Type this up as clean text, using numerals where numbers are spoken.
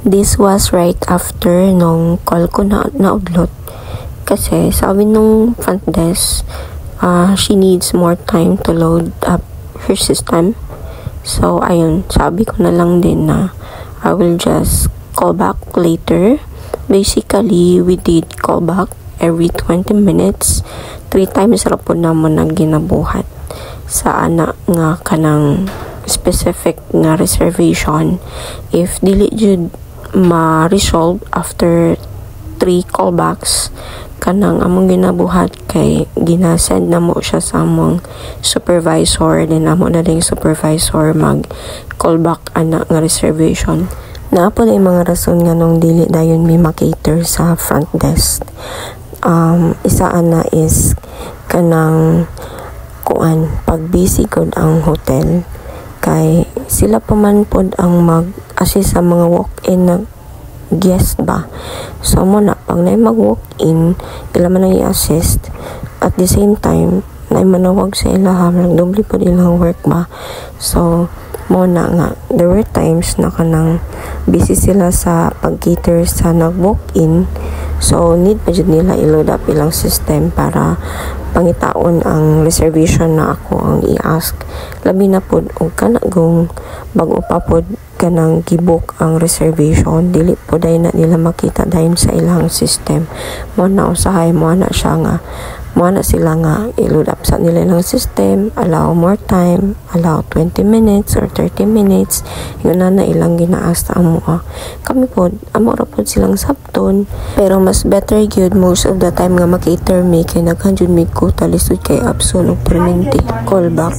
This was right after nung call ko na naudlot. Kasi sabi nung front desk, she needs more time to load up her system. So, ayun, sabi ko na lang din na I will just call back later. Basically, we did call back every 20 minutes. 3 times ra po naman na ginabuhat sa anak nga kanang specific nga reservation. If dili jud ma-resolve after 3 callbacks, kanang among ginabuhat kay ginasend na mo siya sa among supervisor, then amo na ding supervisor mag callback anak nga reservation. Naapod ay mga rason nga nung dili dayon mi makater sa front desk. Isa ana is kanang kuan pag busy gud ang hotel, kay sila pa man pod ang mag-assist sa mga walk-in na guest ba. So mo na pag na mag-walk-in, ila man ang i-assist. At the same time, na manawag sa ila doble po ilang work ba. So mo na nga, there were times na kanang busy sila sa pag-cater sa nag-walk-in. So need pa jud nila i-load up ilang system para pangitaon ang reservation na ako ang i-ask. Labi na pod og kanagong bago pa pod kanang gibook ang reservation, dili po dayon na nila makita dayon sa ilang system. Mo na usahay mo na siya nga mo na sila nga i-load up sa nila ilang system, allow more time, allow 20 minutes or 30 minutes. Yun na ilang ginaas ta amo. Kami pod amo ra pod silang sabton, pero mas better gyud most of the time nga makater mi kay naghan jud mi ko talisod kay abso og permanente callback.